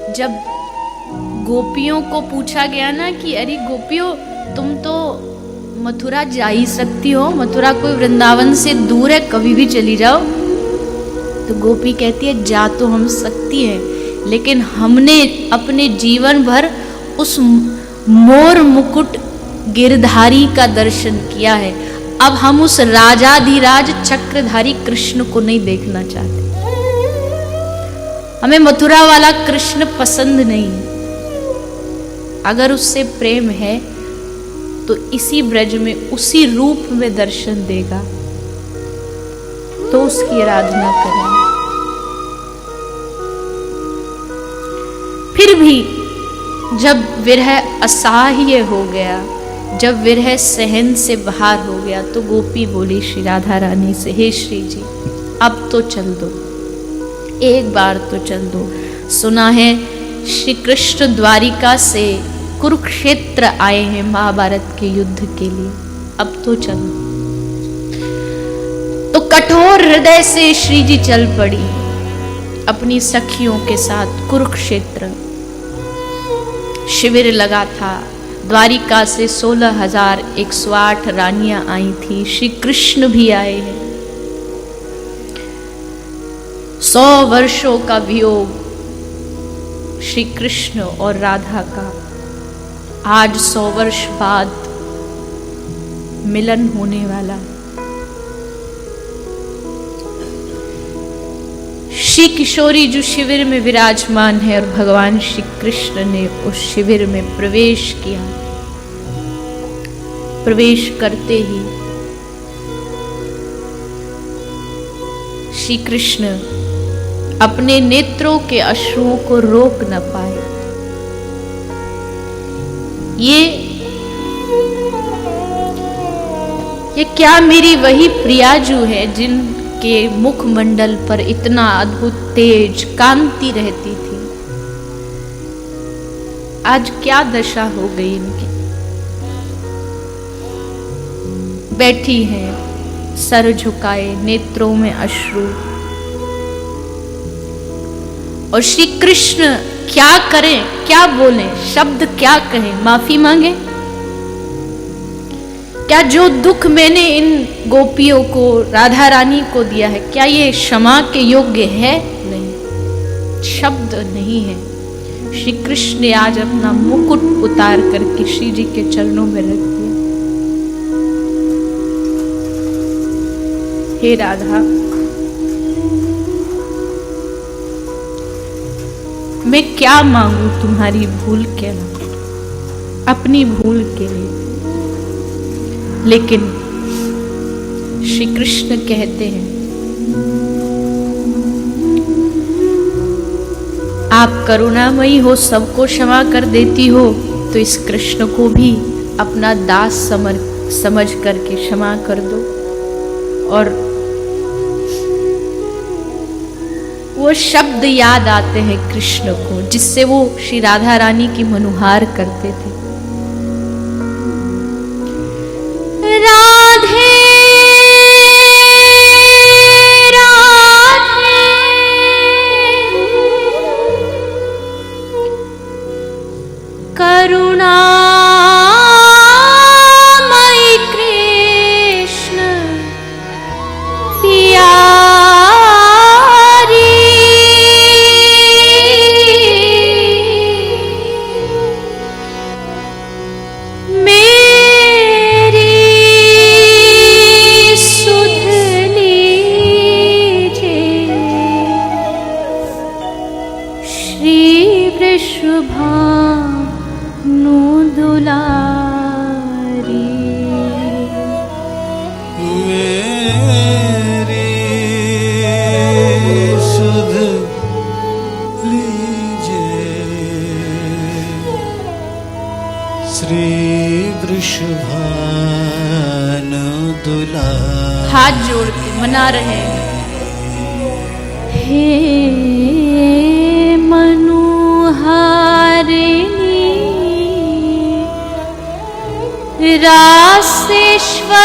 जब गोपियों को पूछा गया ना कि अरे गोपियों, तुम तो मथुरा जा ही सकती हो, मथुरा कोई वृंदावन से दूर है, कभी भी चली जाओ। तो गोपी कहती है जा तो हम सकती है, लेकिन हमने अपने जीवन भर उस मोर मुकुट गिरधारी का दर्शन किया है, अब हम उस राजाधिराज चक्रधारी कृष्ण को नहीं देखना चाहते। हमें मथुरा वाला कृष्ण पसंद नहीं है। अगर उससे प्रेम है तो इसी ब्रज में उसी रूप में दर्शन देगा, तो उसकी आराधना करें। फिर भी जब विरह असह्य हो गया, जब विरह सहन से बाहर हो गया, तो गोपी बोली श्री राधा रानी से, हे श्री जी अब तो चल दो, एक बार तो चल दो। सुना है श्री कृष्ण द्वारिका से कुरुक्षेत्र आए हैं महाभारत के युद्ध के लिए, अब तो चलो। तो कठोर हृदय से श्री जी चल पड़ी अपनी सखियों के साथ कुरुक्षेत्र। शिविर लगा था, द्वारिका से 16,108 रानियां आई थी, श्री कृष्ण भी आए हैं। 100 वर्षों का वियोग श्री कृष्ण और राधा का, आज 100 वर्ष बाद मिलन होने वाला। श्री किशोरी जो शिविर में विराजमान है, और भगवान श्री कृष्ण ने उस शिविर में प्रवेश किया। प्रवेश करते ही श्री कृष्ण अपने नेत्रों के अश्रुओं को रोक न पाए। ये क्या मेरी वही प्रियाजू है जिनके मुखमंडल पर इतना अद्भुत तेज कांति रहती थी, आज क्या दशा हो गई इनकी। बैठी हैं सर झुकाए, नेत्रों में अश्रु, और श्री कृष्ण क्या करें, क्या बोलें, शब्द क्या कहें, माफी मांगे। क्या जो दुख मैंने इन गोपियों को, राधा रानी को दिया है, क्या ये क्षमा के योग्य है? नहीं, शब्द नहीं है। श्री कृष्ण ने आज अपना मुकुट उतार करके श्री जी के चरणों में रख दिया। हे राधा, मैं क्या मांगू तुम्हारी भूल के लिए, अपनी भूल के लिए। लेकिन श्री कृष्ण कहते हैं आप करुणामयी हो, सबको क्षमा कर देती हो, तो इस कृष्ण को भी अपना दास समझ करके क्षमा कर दो। और वो शब्द याद आते हैं कृष्ण को, जिससे वो श्री राधा रानी की मनुहार करते थे। राधे राधे करुणामयी कृष्ण पिया हाथ जोड़ के मना रहे हैं। हे मनुहारिणी रासेश्वरी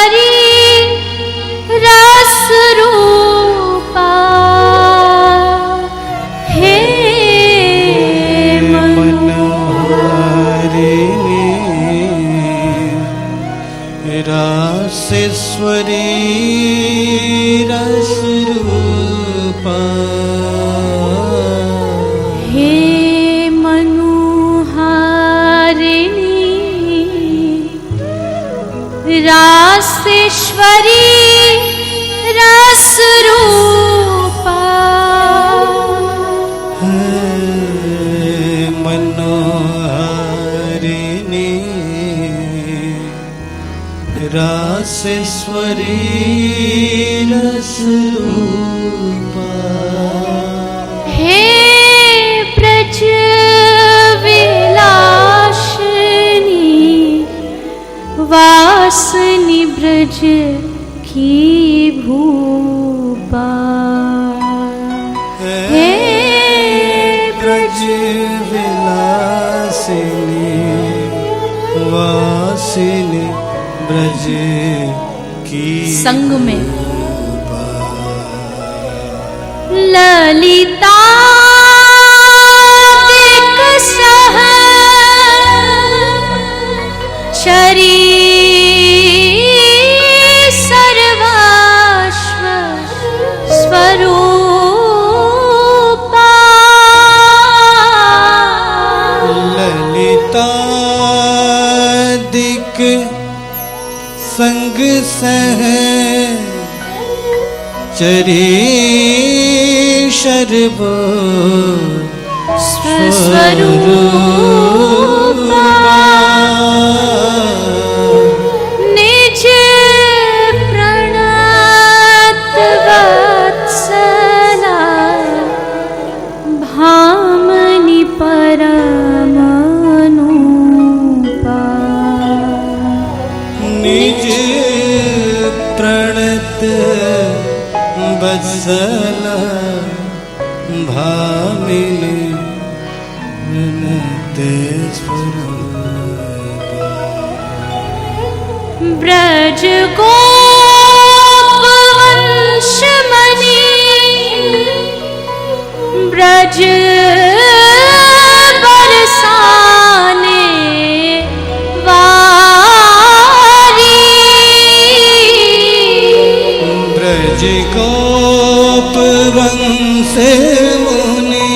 रस रूपा, हे रासेश्वरी रस रूपा हे मनोहारिणी रासेश्वरी रस रूपा मनोहारिणी रासेश्वरी रस रूपा हे ब्रज विलासिनी वासनी ब्रज की भूपा हे ब्रज विलासिनी वासिनी ब्रज की संग में ललिता सह चरी सर्वस्व स्वरूपा ललितादिक संग सह चरी शर्व स्वरूपा निज प्रणत वत्सला भामनि परमानुपा निज प्रणत वत्सला भामिनी ब्रज गोप वंशमणि ब्रज बरसाने वारी ब्रज गोप वंश मुनि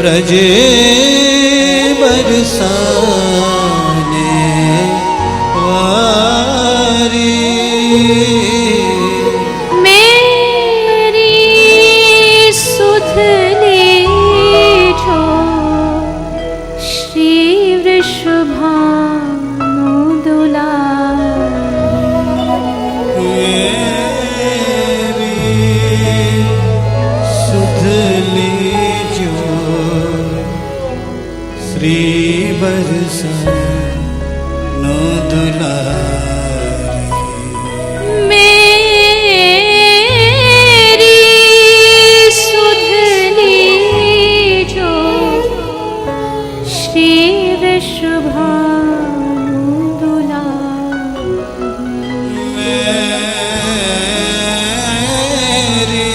ब्रज बरसाने वारी मेरी सुध लीजो श्री वृषभानु दुलारी मेरी सुध लीजो श्री बरसानु दुलारी मेरी सुध लीजो श्री वृषभानु दुलारी मेरी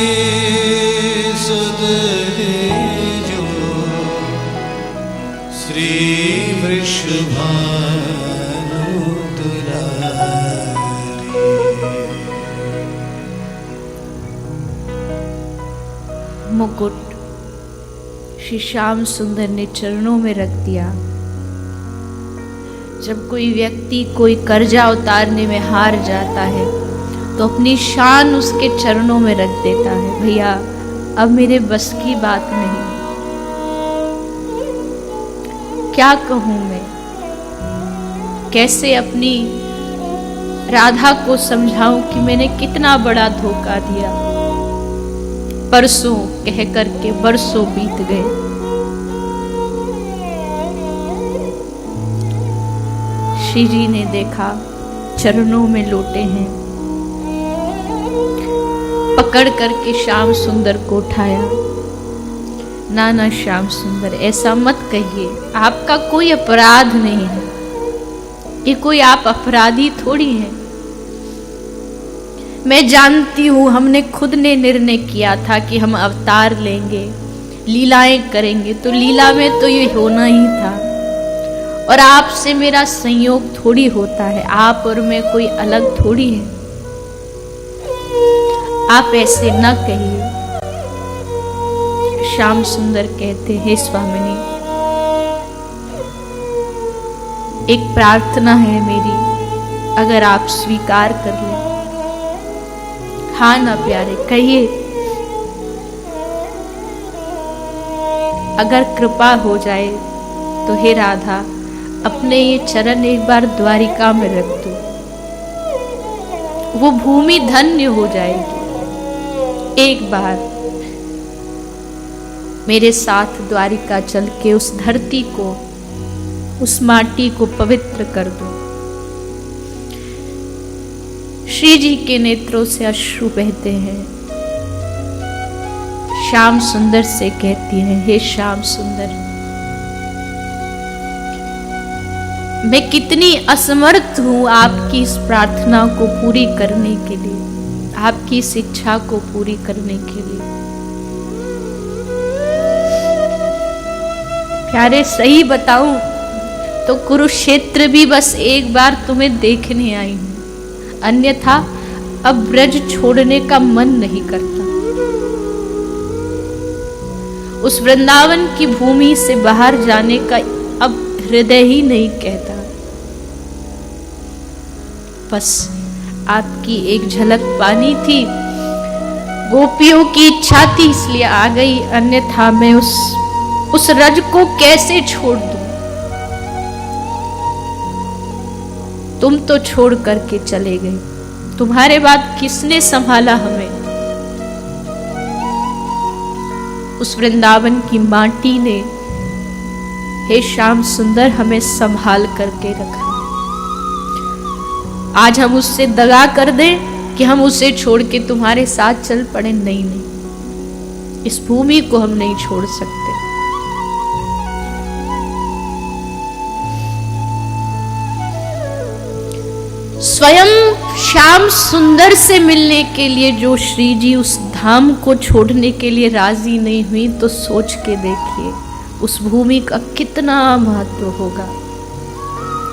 सुध लीजो श्री वृषभानु दुलारी मुकुट श्री श्याम सुंदर ने चरणों में रख दिया। जब कोई व्यक्ति कोई कर्जा उतारने में हार जाता है तो अपनी शान उसके चरणों में रख देता है। भैया अब मेरे बस की बात नहीं, क्या कहूं मैं, कैसे अपनी राधा को समझाऊं कि मैंने कितना बड़ा धोखा दिया। परसों कह करके बरसों बीत गए। श्री जी ने देखा चरणों में लोटे हैं, पकड़ करके श्याम सुंदर को उठाया। ना श्याम सुंदर ऐसा मत कहिए, आपका कोई अपराध नहीं है, ये कोई आप अपराधी थोड़ी हैं। मैं जानती हूं हमने खुद ने निर्णय किया था कि हम अवतार लेंगे, लीलाएं करेंगे, तो लीला में तो ये होना ही था। और आपसे मेरा संयोग थोड़ी होता है, आप और मैं कोई अलग थोड़ी है। आप ऐसे न कहिए। श्याम सुंदर कहते हैं, स्वामिनी, एक प्रार्थना है मेरी, अगर आप स्वीकार कर लें। हाँ ना प्यारे, कहिए। अगर कृपा हो जाए तो हे राधा, अपने ये चरण एक बार द्वारिका में रख दो, वो भूमि धन्य हो जाएगी। एक बार मेरे साथ द्वारिका चल के उस धरती को, उस माटी को पवित्र कर दो। श्री जी के नेत्रों से अश्रु बहते हैं। श्याम सुंदर से कहती है, हे श्याम सुंदर, मैं कितनी असमर्थ हूं आपकी इस प्रार्थना को पूरी करने के लिए, आपकी इस इच्छा को पूरी करने के लिए। प्यारे, सही बताऊं तो कुरुक्षेत्र भी बस एक बार तुम्हें देखने आई हूं, अन्यथा अब ब्रज छोड़ने का मन नहीं करता। उस वृंदावन की भूमि से बाहर जाने का अब हृदय ही नहीं कहता। बस आपकी एक झलक पानी थी, गोपियों की इच्छा थी इसलिए आ गई, अन्यथा मैं उस रज को कैसे छोड़ दूं। तुम तो छोड़ करके चले गए, तुम्हारे बाद किसने संभाला हमें? उस वृंदावन की माटी ने, हे श्याम सुंदर, हमें संभाल करके रखा। आज हम उससे दगा कर दें कि हम उसे छोड़ के तुम्हारे साथ चल पड़े? नहीं नहीं, इस भूमि को हम नहीं छोड़ सकते। स्वयं श्याम सुंदर से मिलने के लिए जो श्री जी उस धाम को छोड़ने के लिए राजी नहीं हुई, तो सोच के देखिए उस भूमि का कितना महत्व होगा।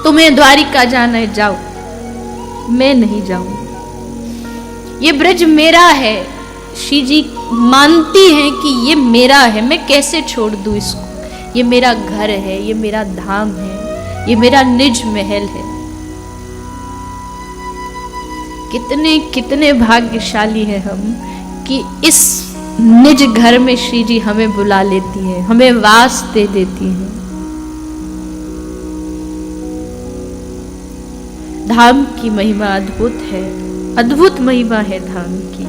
तुम्हें द्वारिका जाना है, जाओ, मैं नहीं जाऊंगी। ये ब्रज मेरा है, श्री जी मानती हैं कि ये मेरा है, मैं कैसे छोड़ दूं इसको? ये मेरा घर है, ये मेरा धाम है, ये मेरा निज महल है। कितने कितने भाग्यशाली हैं हम कि इस निज घर में श्री जी हमें बुला लेती है, हमें वास दे देती है। धाम की महिमा अद्भुत है, अद्भुत महिमा है धाम की।